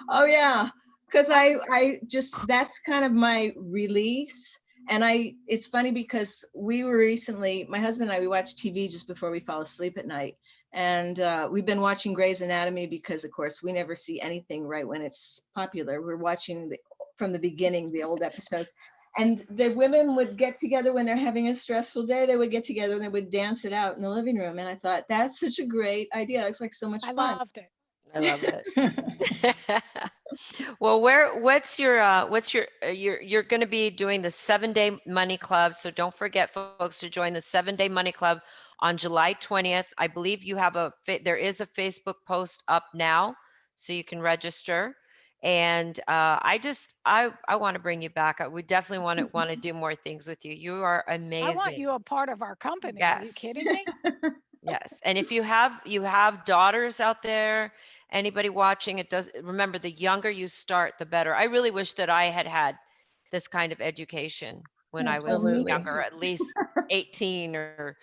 Oh yeah, because How was- I just, that's kind of my release. And it's funny because we were recently, my husband and I, we watch TV just before we fall asleep at night. And we've been watching Grey's Anatomy because, of course, we never see anything right when it's popular. We're watching from the beginning, the old episodes. And the women would get together when they're having a stressful day. They would get together and they would dance it out in the living room. And I thought, that's such a great idea. It looks like so much I fun. loved it. I love it. Well, you're going to be doing the 7-day money club. So don't forget, folks, to join the 7-day money club on July 20th. I believe you have there is a Facebook post up now, so you can register. And I want to bring you back. We definitely want to do more things with you. You are I want amazing. you a part of our company. Are you Yes. kidding me? Yes. And if you have daughters out there, anybody watching, remember, the younger you start, the better. I really wish that I had had this kind of education when I was me Absolutely. younger, at least 18, or,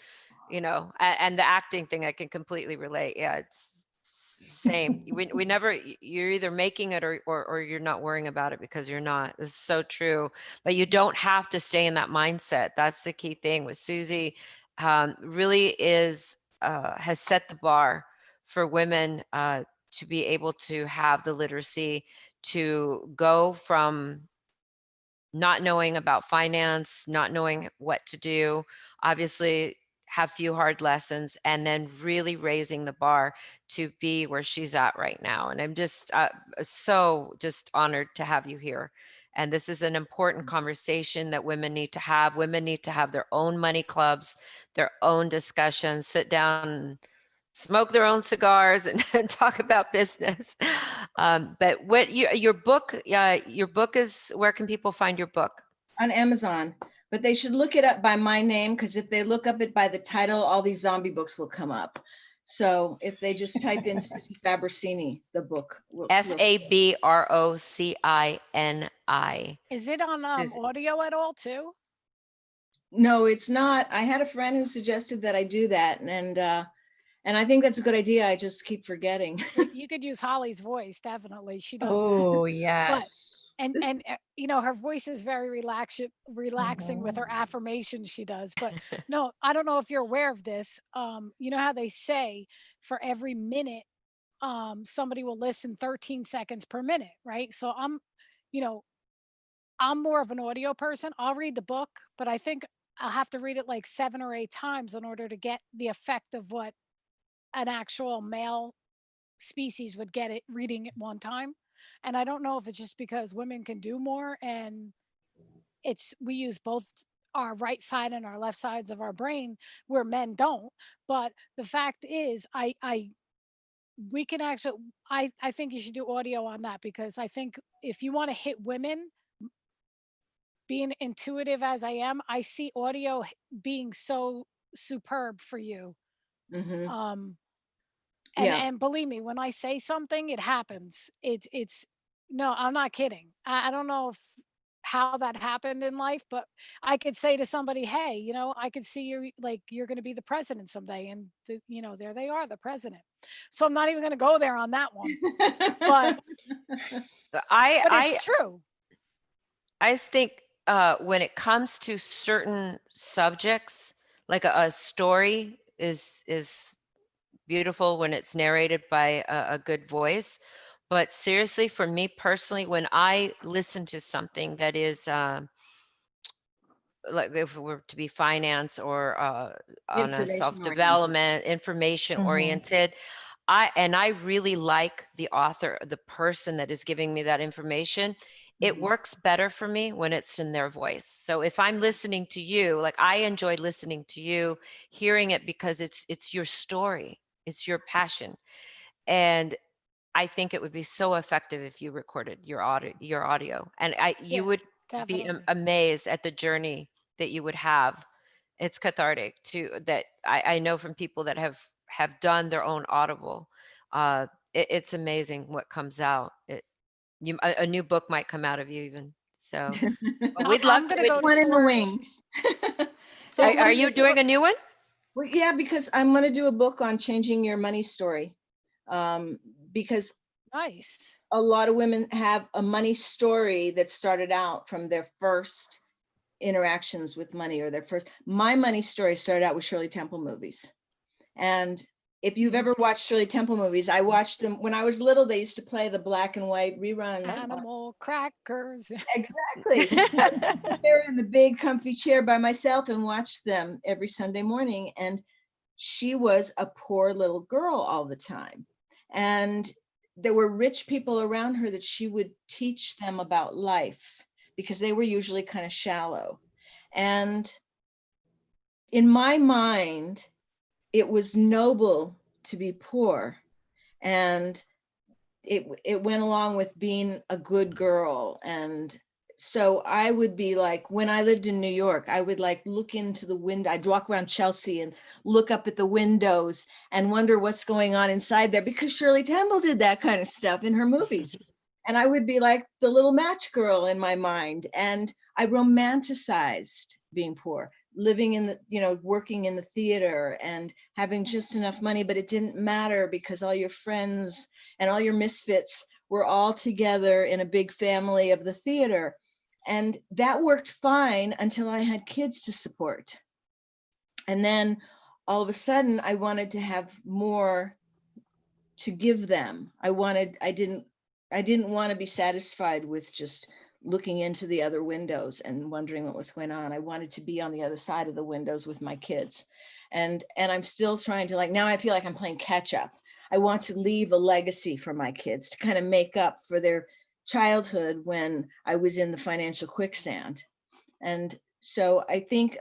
and the acting thing, I can completely relate. Yeah, it's same. We never, you're either making it or you're not worrying about it, because you're not. This is so true. But you don't have to stay in that mindset. That's the key thing with Susie. Really has set the bar for women to be able to have the literacy to go from not knowing about finance, not knowing what to do, obviously have few hard lessons, and then really raising the bar to be where she's at right now. And I'm just so just honored to have you here. And this is an important conversation that women need to have. Women need to have their own money clubs, their own discussions, sit down and smoke their own cigars and talk about business. But what your book is, where can people find your book? On Amazon, but they should look it up by my name, because if they look up it by the title, all these zombie books will come up. So if they just type in Susie Fabrocini, the book will. Fabrocini. Is it on Susie. audio at all too? No, it's not. I had a friend who suggested that I do that, and I think that's a good idea. I just keep forgetting. You could use Holly's voice, definitely. She does that. Oh, yes. And her voice is very relaxing with her affirmations she does. But no, I don't know if you're aware of this. You know how they say for every minute, somebody will listen 13 seconds per minute, right? So you know, I'm more of an audio person. I'll read the book, but I think I'll have to read it like 7 or 8 times in order to get the effect of what an actual male species would get it reading it one time. And I don't know if it's just because women can do more, and we use both our right side and our left sides of our brain where men don't. But the fact is, I we can actually, I think you should do audio on that, because I think if you want to hit women, being intuitive as I am, I see audio being so superb for you. Mhm. Um, Yeah. and believe me, when I say something, it happens. It's no, I'm not kidding. I don't know if how that happened in life, but I could say to somebody, "Hey, I could see you, like, you're going to be the president someday," and there they are, the president. So I'm not even going to go there on that one. But it's true. I think when it comes to certain subjects, like a story is beautiful when it's narrated by a good voice. But seriously, for me personally, when I listen to something that is like if it were to be finance or on a Information oriented. self-development, information Mhm. oriented, I really like the author, the person that is giving me that information. It Mhm. works better for me when it's in their voice. So if I'm listening to you, like I enjoy listening to you, hearing it because it's your story, it's your passion. And I think it would be so effective if you recorded your audio. And you Yeah, would be definitely. amazed at the journey that you would have. It's cathartic too, that I know from people that have done their own audible. It's amazing what comes out. A new book might come out of you even. So, but we'd love I'm to. gonna go to One in the storage. wings. So There's one Are in you the doing a new one? Well, yeah, because I'm going to do a book on changing your money story. Um, because nice. a lot of women have a money story that started out from their first interactions with money or my money story started out with Shirley Temple movies. And if you've ever watched Shirley Temple movies, I watched them when I was little. They used to play the black and white reruns. Animal crackers. Exactly. I would sit there in the big comfy chair by myself and watch them every Sunday morning. And she was a poor little girl all the time. And there were rich people around her that she would teach them about life because they were usually kind of shallow. And in my mind, it was noble to be poor. And it went along with being a good girl. And so I would be like, when I lived in New York, I would like look into the window. I'd walk around Chelsea and look up at the windows and wonder what's going on inside there, because Shirley Temple did that kind of stuff in her movies. And I would be like the little match girl in my mind. And I romanticized being poor, living in the, working in the theater and having just enough money, but it didn't matter because all your friends and all your misfits were all together in a big family of the theater. And that worked fine until I had kids to support. And then all of a sudden I wanted to have more to give them. I didn't want to be satisfied with just looking into the other windows and wondering what was going on. I wanted to be on the other side of the windows with my kids. And I'm still trying to, like, now I feel like I'm playing catch up. I want to leave a legacy for my kids to kind of make up for their childhood when I was in the financial quicksand. And so I think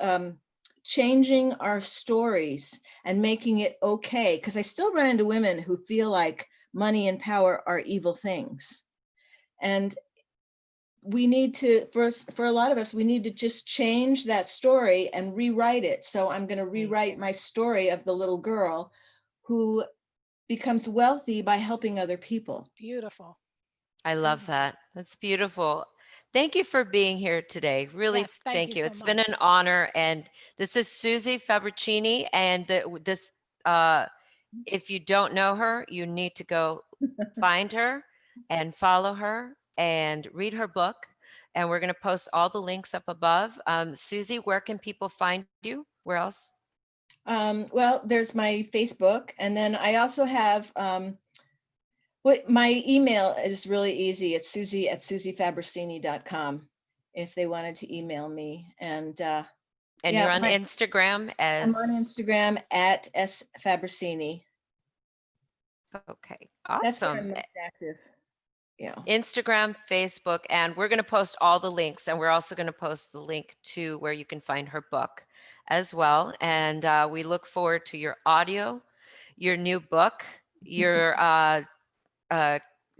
changing our stories and making it okay, because I still run into women who feel like money and power are evil things. And we need to, for a lot of us, we need to just change that story and rewrite it. So I'm going to rewrite my story of the little girl who becomes wealthy by helping other people. Beautiful. I love that. That's beautiful. Thank you for being here today. Really, Yes, thank thank you you. so It's been much. an honor. And this is Susie Fabrocini. And this, if you don't know her, you need to go find her and follow her and read her book. And we're going to post all the links up above. Susie, where can people find you? Where else? Well, there's my Facebook, and then I also have my email is really easy. It's susie@susiefabrocini.com if they wanted to email me. And And yeah, you're on Instagram I'm on as Instagram at @sfabrocini. okay, That's where awesome. I'm most active. Yeah. Instagram, Facebook, and we're going to post all the links. And we're also going to post the link to where you can find her book as well. And we look forward to your audio, your new book, your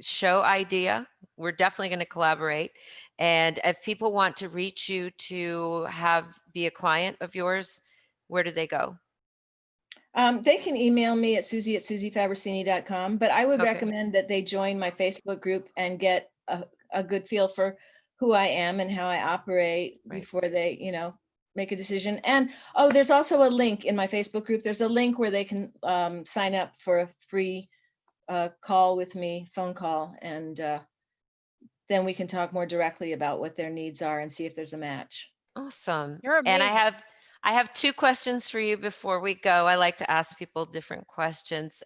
show idea. We're definitely going to collaborate. And if people want to reach you to be a client of yours, where do they go? They can email me at susie@susiefabrocini.com, but I would Okay. recommend that they join my Facebook group and get a good feel for who I am and how I operate Right. before they, make a decision. And there's also a link in my Facebook group. There's a link where they can sign up for a free call with me, phone call, and then we can talk more directly about what their needs are and see if there's a match. Awesome. You're And amazing. I have two questions for you before we go. I like to ask people different questions.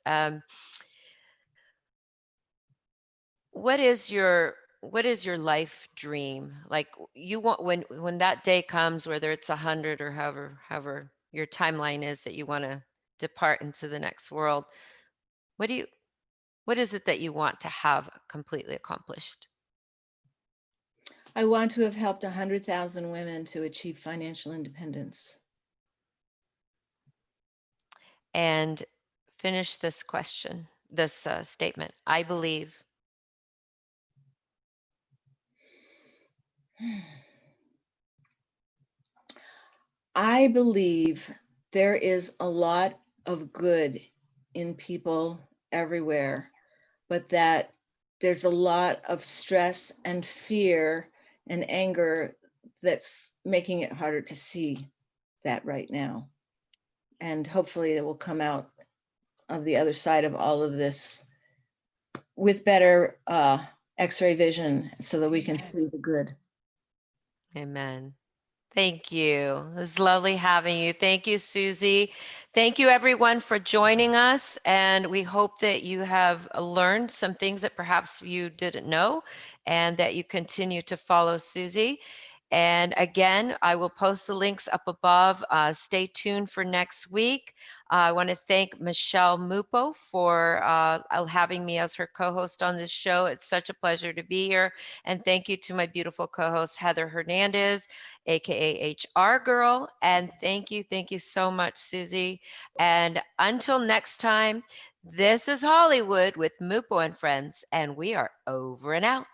what is your life dream? Like you want when that day comes, whether it's 100 or however your timeline is that you want to depart into the next world, what do you what is it that you want to have completely accomplished? I want to have helped 100,000 women to achieve financial independence. And finish this question, this statement. I believe. I believe there is a lot of good in people everywhere, but that there's a lot of stress and fear and anger that's making it harder to see that right now. And hopefully it will come out of the other side of all of this with better X-ray vision so that we can see the good. Amen. Thank you. It was lovely having you. Thank you, Susie. Thank you, everyone, for joining us. And we hope that you have learned some things that perhaps you didn't know and that you continue to follow Susie. And again, I will post the links up above. Stay tuned for next week. I want to thank Michelle Mupo for having me as her co-host on this show. It's such a pleasure to be here. And thank you to my beautiful co-host, Heather Hernandez, aka HR Girl. And thank you so much, Susie. And until next time, this is Hollywood with Mupo and Friends, and we are over and out.